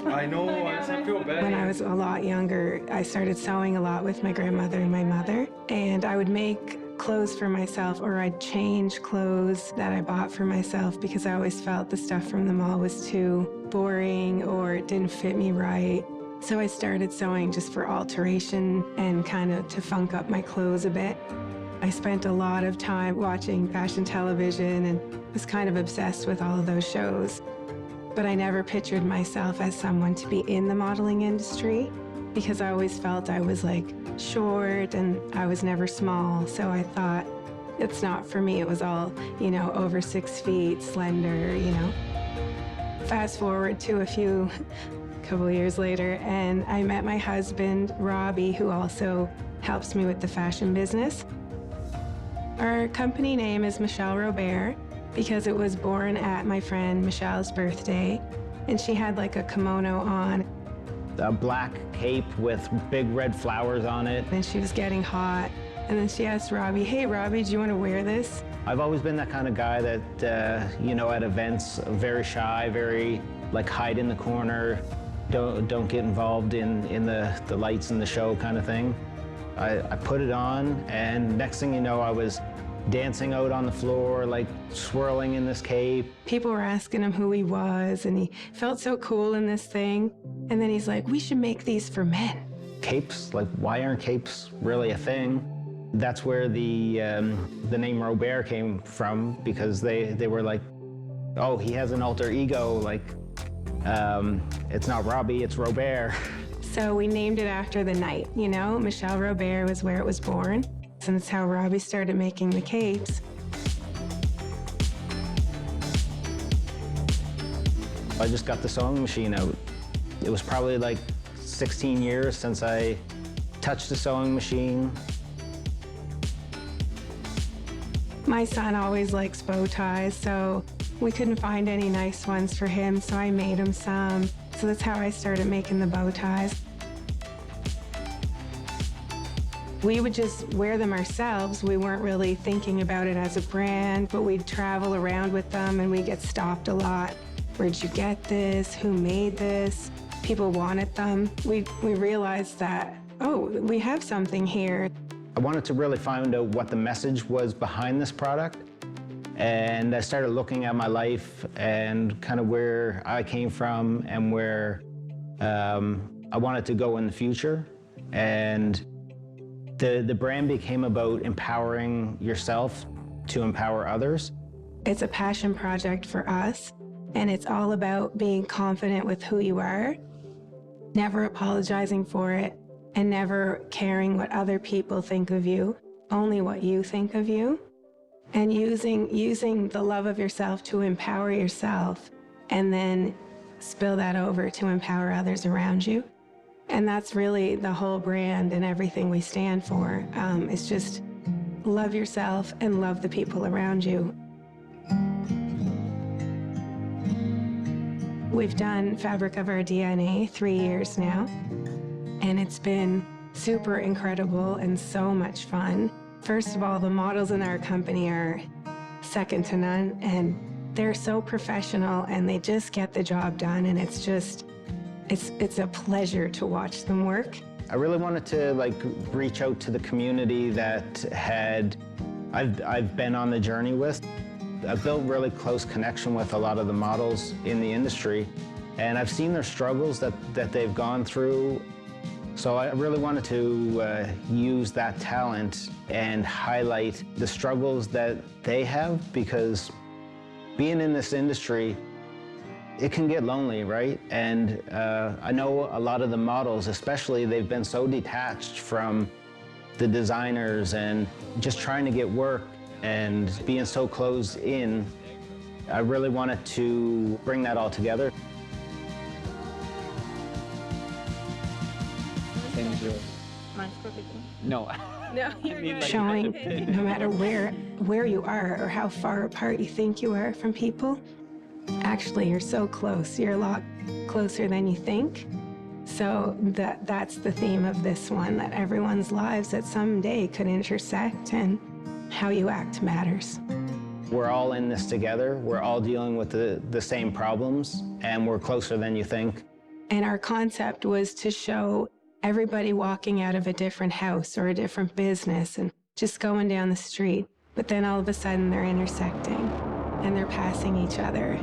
I know, I feel bad. When I was a lot younger, I started sewing a lot with my grandmother and my mother, and I would make clothes for myself, or I'd change clothes that I bought for myself because I always felt the stuff from the mall was too boring or it didn't fit me right. So I started sewing just for alteration and kind of to funk up my clothes a bit. I spent a lot of time watching fashion television and was kind of obsessed with all of those shows. But I never pictured myself as someone to be in the modeling industry because I always felt I was like short and I was never small. So I thought, it's not for me. It was all, you know, over 6 feet, slender, you know. Fast forward to a couple years later, and I met my husband, Robbie, who also helps me with the fashion business. Our company name is Michelle Robert, because it was born at my friend Michelle's birthday, and she had like a kimono on. A black cape with big red flowers on it. And she was getting hot, and then she asked Robbie, hey Robbie, do you want to wear this? I've always been that kind of guy that, you know, at events, very shy, very like hide in the corner, don't get involved in the lights and the show kind of thing. I put it on, and next thing you know, I was dancing out on the floor, like swirling in this cape. People were asking him who he was, and he felt so cool in this thing. And then he's like, we should make these for men. Capes, like why aren't capes really a thing? That's where the name Robert came from, because they were like, oh, he has an alter ego, like, it's not Robbie, it's Robert. So we named it after the night, you know? Michelle Robert was where it was born. And that's how Robbie started making the capes. I just got the sewing machine out. It was probably like 16 years since I touched a sewing machine. My son always likes bow ties, so we couldn't find any nice ones for him, so I made him some. So that's how I started making the bow ties. We would just wear them ourselves. We weren't really thinking about it as a brand, but we'd travel around with them and we'd get stopped a lot. Where'd you get this? Who made this? People wanted them. We realized that, oh, we have something here. I wanted to really find out what the message was behind this product. And I started looking at my life and kind of where I came from and where I wanted to go in the future. And the brand became about empowering yourself to empower others. It's a passion project for us, and it's all about being confident with who you are, never apologizing for it, and never caring what other people think of you, only what you think of you, and using the love of yourself to empower yourself, and then spill that over to empower others around you. And that's really the whole brand and everything we stand for. It's just love yourself and love the people around you. We've done Fabric of Our DNA 3 years now, and it's been super incredible and so much fun. First of all, the models in our company are second to none, and they're so professional and they just get the job done, and it's a pleasure to watch them work. I really wanted to like reach out to the community that I've been on the journey with. I've built really close connection with a lot of the models in the industry, and I've seen their struggles that they've gone through. So I really wanted to use that talent and highlight the struggles that they have, because being in this industry, it can get lonely, right? And I know a lot of the models, especially, they've been so detached from the designers and just trying to get work and being so closed in, I really wanted to bring that all together. No. No, you're good. Showing no matter where you are or how far apart you think you are from people, actually you're so close. You're a lot closer than you think. So that's the theme of this one, that everyone's lives at some day could intersect and how you act matters. We're all in this together. We're all dealing with the same problems, and we're closer than you think. And our concept was to show everybody walking out of a different house or a different business and just going down the street. But then all of a sudden they're intersecting and they're passing each other.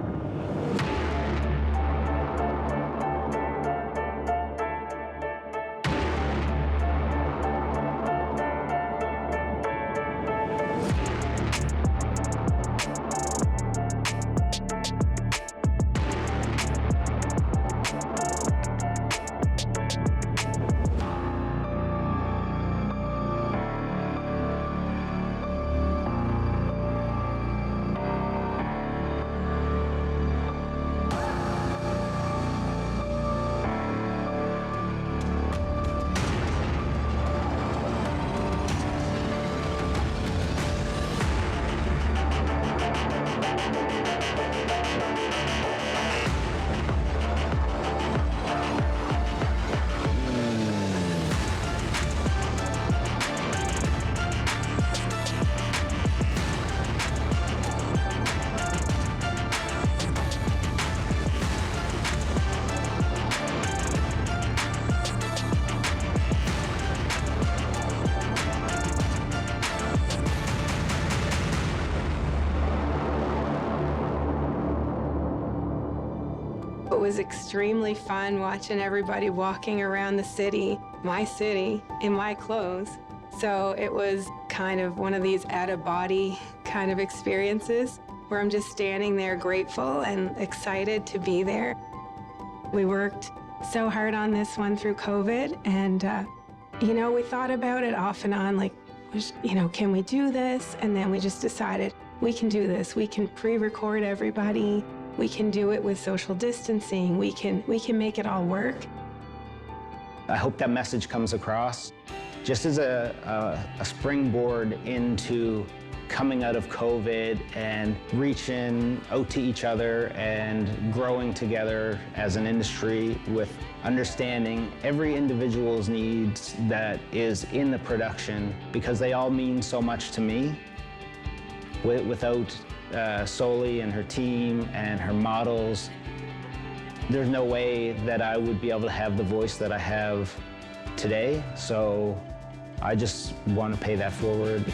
It was extremely fun watching everybody walking around the city, in my clothes. So it was kind of one of these out-of-body kind of experiences where I'm just standing there grateful and excited to be there. We worked so hard on this one through COVID, and we thought about it off and on, like, can we do this? And then we just decided we can do this. We can pre-record everybody. We can do it with social distancing. We can make it all work. I hope that message comes across just as a springboard into coming out of COVID and reaching out to each other and growing together as an industry with understanding every individual's needs that is in the production, because they all mean so much to me. Without Soli and her team and her models, there's no way that I would be able to have the voice that I have today. So I just want to pay that forward.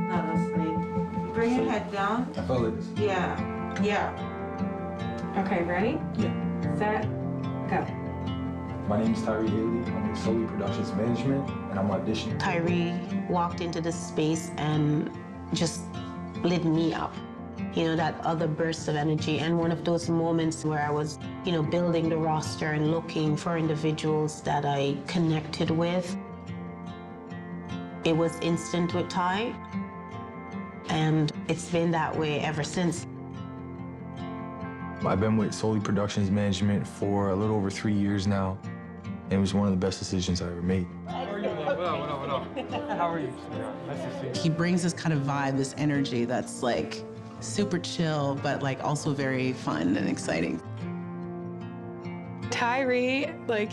Not asleep. Bring your head down. I felt like this. Yeah. Okay, ready? Yeah. Set, go. My name is Tyree Haley. I'm with Soli Productions Management, and I'm auditioning. Tyree walked into this space and just lit me up. That other burst of energy. And one of those moments where I was, building the roster and looking for individuals that I connected with. It was instant with Ty, and it's been that way ever since. I've been with Soli Productions Management for a little over 3 years now, and it was one of the best decisions I ever made. How are you? What up? How are you? Nice to see you. He brings this kind of vibe, this energy that's like super chill, but like also very fun and exciting. Tyree,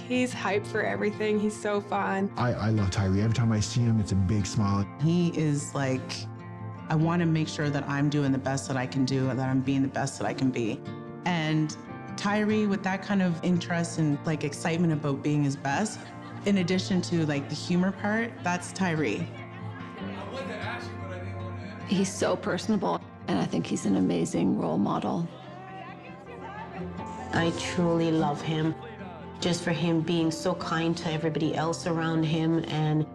he's hyped for everything. He's so fun. I love Tyree. Every time I see him, it's a big smile. He is like, I want to make sure that I'm doing the best that I can do and that I'm being the best that I can be. And Tyree, with that kind of interest and excitement about being his best, in addition to the humor part, that's Tyree. He's so personable, and I think he's an amazing role model. I truly love him, just for him being so kind to everybody else around him, and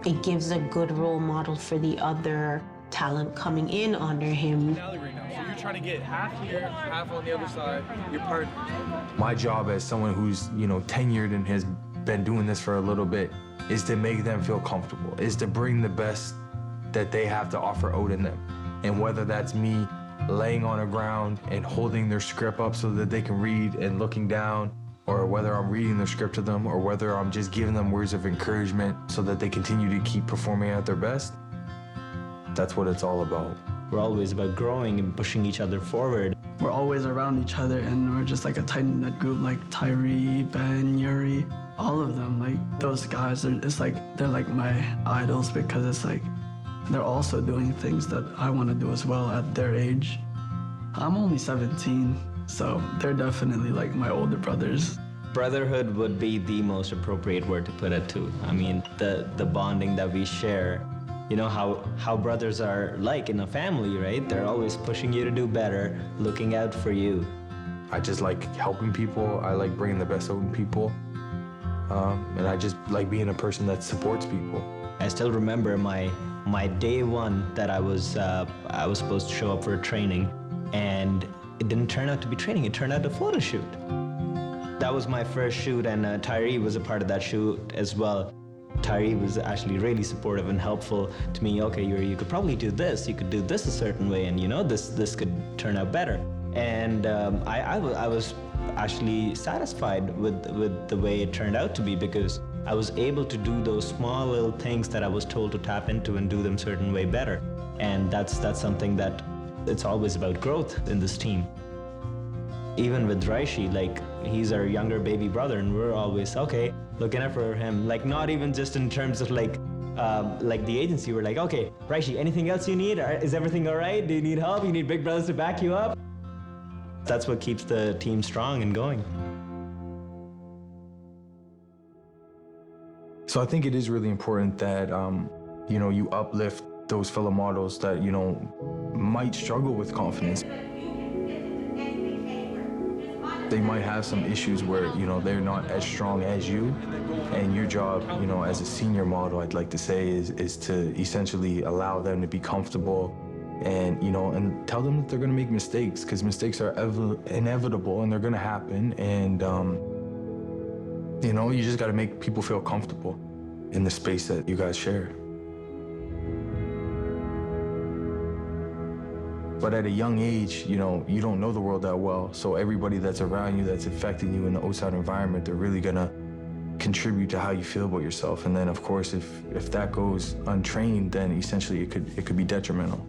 it gives a good role model for the other talent coming in under him. Right now. So you're trying to get half here, half on the other side. Your partner. My job as someone who's, tenured and has been doing this for a little bit is to make them feel comfortable, is to bring the best that they have to offer out in them. And whether that's me laying on the ground and holding their script up so that they can read and looking down, or whether I'm reading the script to them, or whether I'm just giving them words of encouragement so that they continue to keep performing at their best, that's what it's all about. We're always about growing and pushing each other forward. We're always around each other, and we're just like a tight-knit group, like Tyree, Ben, Yuri, all of them. Like, those guys, they're like my idols, because it's like they're also doing things that I want to do as well at their age. I'm only 17, so they're definitely like my older brothers. Brotherhood would be the most appropriate word to put it to. I mean, the bonding that we share. You know how brothers are like in a family, right? They're always pushing you to do better, looking out for you. I just like helping people. I like bringing the best out in people. And I just like being a person that supports people. I still remember my day one that I was supposed to show up for a training, and it didn't turn out to be training. It turned out a photo shoot. That was my first shoot, and Tyree was a part of that shoot as well. Tyree was actually really supportive and helpful to me. Okay, you could probably do this. You could do this a certain way, and this could turn out better. And I was actually satisfied with the way it turned out to be, because I was able to do those small little things that I was told to tap into and do them a certain way better. And that's something that it's always about growth in this team. Even with Raishi, like, he's our younger baby brother, and we're always, okay, looking out for him. Like, not even just in terms of like the agency, we're like, okay, Raishi, anything else you need? Is everything all right? Do you need help? You need big brothers to back you up? That's what keeps the team strong and going. So I think it is really important that, you uplift those fellow models that, might struggle with confidence. They might have some issues where, they're not as strong as you. And your job, as a senior model, I'd like to say, is to essentially allow them to be comfortable and, and tell them that they're going to make mistakes, because mistakes are inevitable and they're going to happen. And, you just got to make people feel comfortable in the space that you guys share. But at a young age, you don't know the world that well. So everybody that's around you, that's affecting you in the outside environment, they're really gonna contribute to how you feel about yourself. And then, of course, if that goes untrained, then essentially it could be detrimental.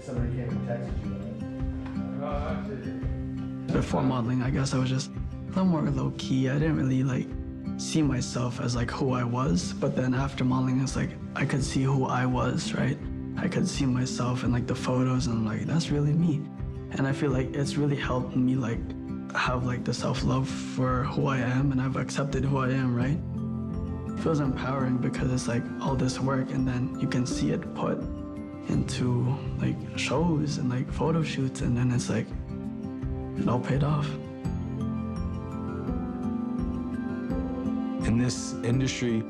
Somebody came and texted you. Before modeling, I guess I was just a little more low-key. I didn't really see myself as who I was. But then after modeling, it's I could see who I was, right? I could see myself in the photos, and I'm that's really me. And I feel it's really helped me have the self-love for who I am, and I've accepted who I am, right? It feels empowering, because it's all this work, and then you can see it put into shows and photo shoots, and then it's it all paid off. In this industry,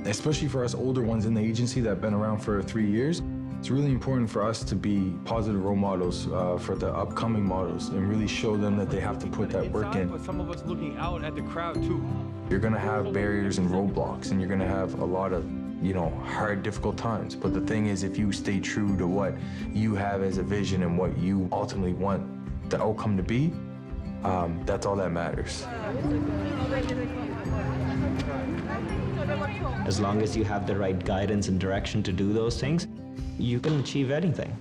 especially for us older ones in the agency that have been around for 3 years, it's really important for us to be positive role models for the upcoming models and really show them that they have to put that work in. But some of us looking out at the crowd too. You're gonna have barriers and roadblocks, and you're gonna have a lot of, hard, difficult times. But the thing is, if you stay true to what you have as a vision and what you ultimately want the outcome to be, that's all that matters. As long as you have the right guidance and direction to do those things, you can achieve anything.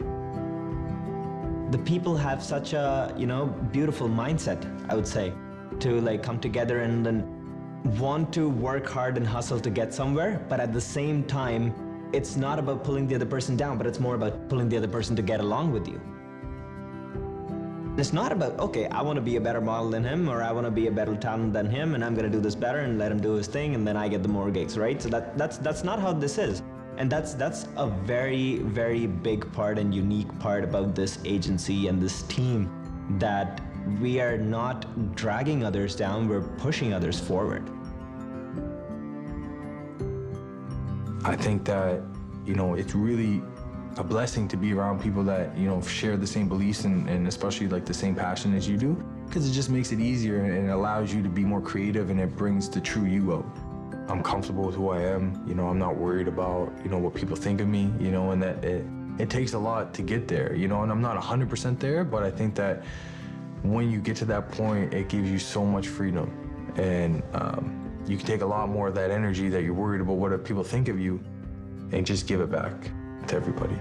The people have such a, beautiful mindset, I would say, to come together and then want to work hard and hustle to get somewhere, but at the same time, it's not about pulling the other person down, but it's more about pulling the other person to get along with you. It's not about, okay, I want to be a better model than him, or I want to be a better talent than him, and I'm going to do this better and let him do his thing, and then I get the more gigs, right? So that's not how this is. And that's a very, very big part and unique part about this agency and this team, that we are not dragging others down, we're pushing others forward. I think that you know, it's really a blessing to be around people that, you know, share the same beliefs and especially like the same passion as you do, because it just makes it easier and it allows you to be more creative and it brings the true you out. I'm comfortable with who I am, you know, I'm not worried about, you know, what people think of me, you know, and that it takes a lot to get there, you know, and I'm not 100% there, but I think that when you get to that point, it gives you so much freedom. And you can take a lot more of that energy that you're worried about what people think of you and just give it back to everybody.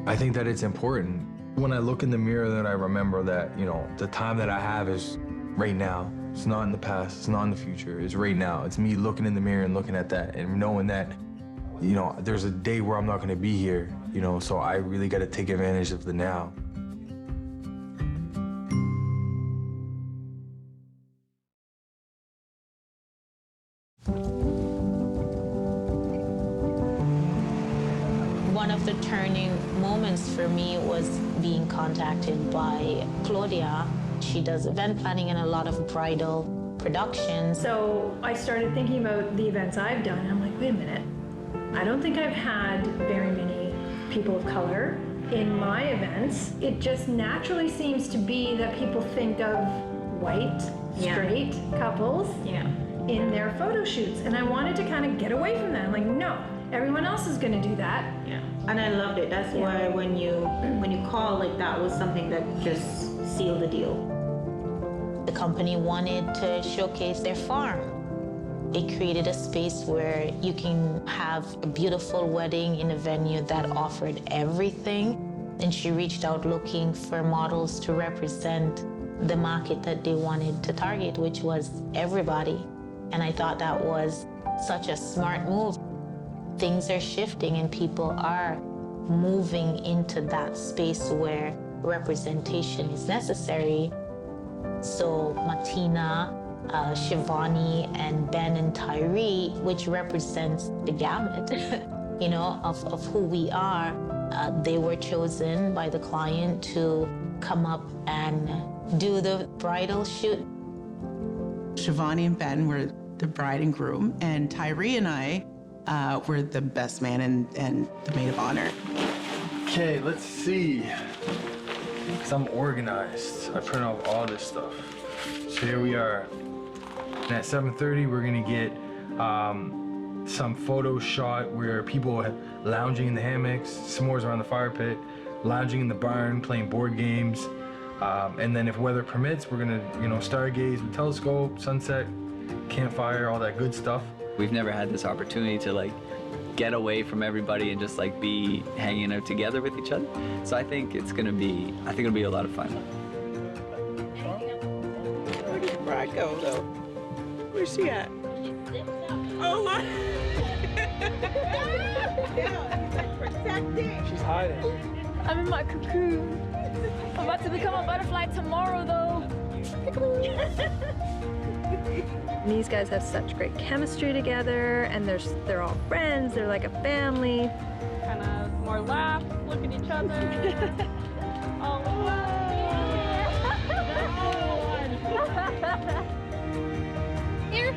I think that it's important. When I look in the mirror, that I remember that, you know, the time that I have is right now. It's not in the past, it's not in the future, it's right now. It's me looking in the mirror and looking at that and knowing that, you know, there's a day where I'm not gonna be here, you know, so I really gotta take advantage of the now. One of the turning moments for me was being contacted by Claudia. She does event planning and a lot of bridal productions. So I started thinking about the events I've done, and I'm like, wait a minute. I don't think I've had very many people of color in my events. It just naturally seems to be that people think of white, straight couples in their photo shoots. And I wanted to kind of get away from that. I'm like, no, everyone else is gonna do that. Yeah, and I loved it. That's why when you call, like, that was something that just sealed the deal. The company wanted to showcase their farm. It created a space where you can have a beautiful wedding in a venue that offered everything. And she reached out looking for models to represent the market that they wanted to target, which was everybody. And I thought that was such a smart move. Things are shifting and people are moving into that space where representation is necessary. So Martina, Shivani, and Ben and Tyree, which represents the gamut, you know, of who we are, they were chosen by the client to come up and do the bridal shoot. Shivani and Ben were the bride and groom, and Tyree and I were the best man and the maid of honor. Okay, let's see. Because I'm organized. I print off all this stuff. So here we are. And at 7:30, we're gonna get some photo shot where people are lounging in the hammocks, s'mores around the fire pit, lounging in the barn, playing board games. And then if weather permits, we're gonna, you know, stargaze with telescope, sunset, campfire, all that good stuff. We've never had this opportunity to like get away from everybody and just like be hanging out together with each other. So I think it'll be a lot of fun. Where did the bride go though? Where's she at? Oh my! She's hiding. I'm in my cocoon. I'm about to become a butterfly tomorrow though. These guys have such great chemistry together, and they're all friends. They're like a family. Kind of more laugh, look at each other. Oh, Here,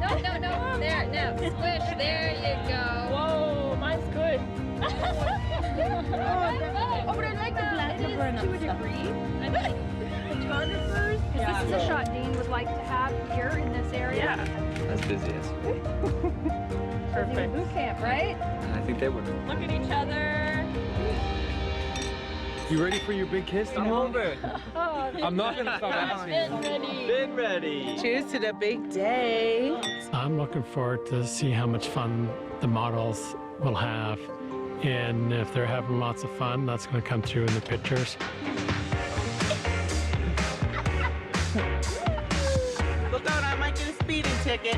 no, there, no, squish, there you go. Whoa, mine's good. Oh, but I like the black It is to a degree. I mean, photographers, because this is a shot Dean would like to have here in this area. Yeah. As busy as. Perfect. Boot camp, right? I think they would. Look at each other. You ready for your big kiss? I'm over. I'm not gonna stop asking. Been ready. Cheers to the big day. I'm looking forward to see how much fun the models will have. And if they're having lots of fun, that's going to come through in the pictures. Look out, I might get a speeding ticket.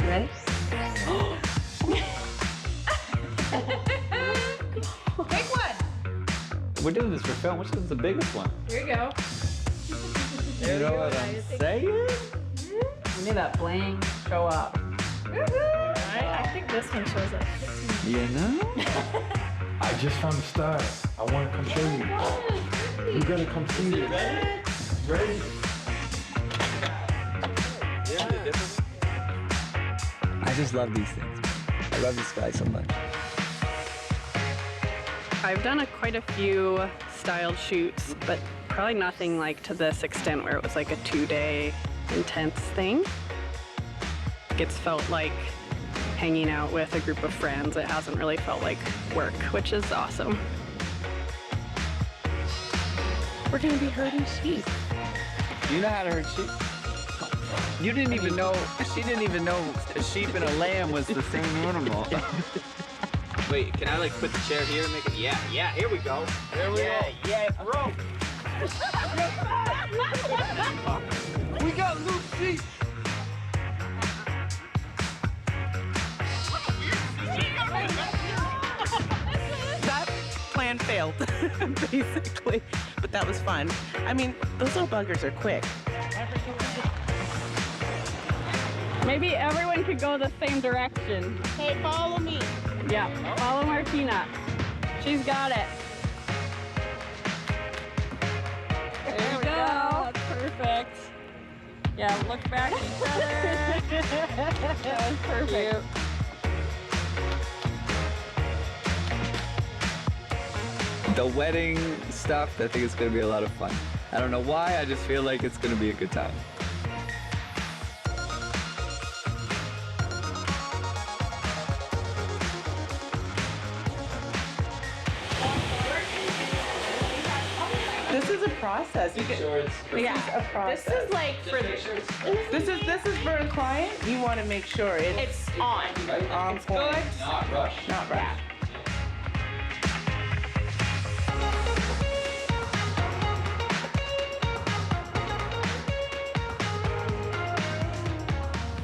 Ready? Pick one. We're doing this for film. Which is the biggest one? Here you go. You know what I'm saying? You need that bling show up. I think this one shows up. You know? I just found the style. I want to come show you. You gotta come see it. Ready? I just love these things. I love this guy so much. I've done quite a few styled shoots, but probably nothing like to this extent where it was like a 2-day intense thing. It's felt like hanging out with a group of friends. It hasn't really felt like work, which is awesome. We're gonna be herding sheep. You know how to herd sheep? You didn't even know, she didn't even know a sheep and a lamb was the same animal. Wait, can I like put the chair here and make it? Yeah, here we go. There we go. Yeah, bro. We got loose sheep. That plan failed, basically, but that was fun. I mean, those little buggers are quick. Maybe everyone could go the same direction. Hey, follow me. Yeah, follow Martina. She's got it. There we go. That's perfect. Yeah, look back at each other. That was perfect. The wedding stuff, I think it's gonna be a lot of fun. I don't know why, I just feel like it's gonna be a good time. This is a process. You can, yeah, a process. This is like for this is for a client. You want to make sure it's on. It's good. Not rush. Not rush.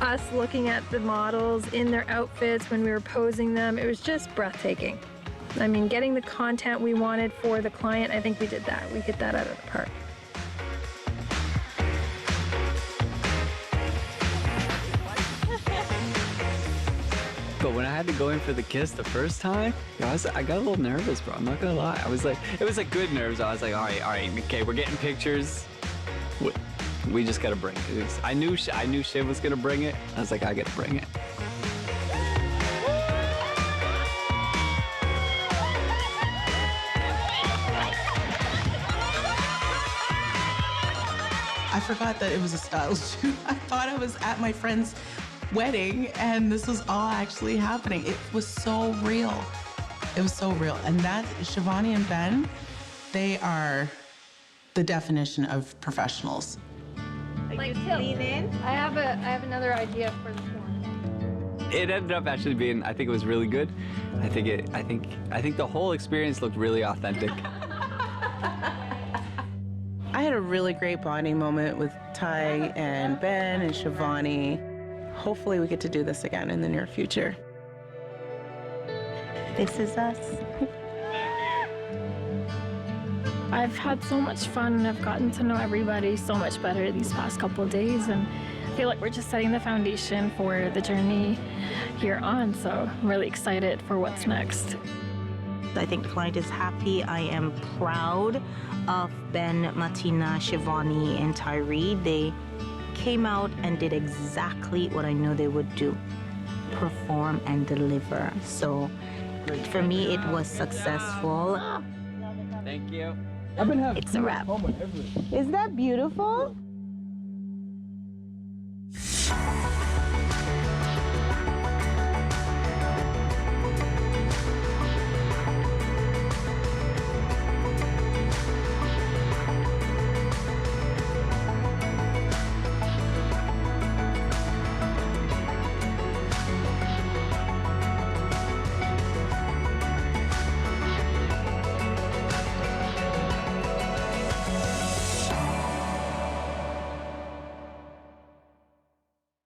Us looking at the models in their outfits when we were posing them, it was just breathtaking. I mean, getting the content we wanted for the client, I think we did that. We hit that out of the park. But when I had to go in for the kiss the first time, I got a little nervous, bro. I'm not gonna lie. I was like, it was like good nerves. I was like, all right, okay, we're getting pictures. We just gotta bring it. I knew Shiv was gonna bring it. I was like, I gotta bring it. I forgot that it was a style shoot. I thought I was at my friend's wedding and this was all actually happening. It was so real. It was so real. And that, Shivani and Ben, they are the definition of professionals. Like lean in. I have another idea for this one. It ended up actually being, I think it was really good. I think the whole experience looked really authentic. I had a really great bonding moment with Ty and Ben and Shivani. Hopefully we get to do this again in the near future. This is us. I've had so much fun and I've gotten to know everybody so much better these past couple of days, and I feel like we're just setting the foundation for the journey here on, so I'm really excited for what's next. I think the client is happy. I am proud of Ben, Martina, Shivani, and Tyree. They came out and did exactly what I know they would do, perform and deliver. So for me, it was successful. Thank you. It's a wrap. Is that beautiful?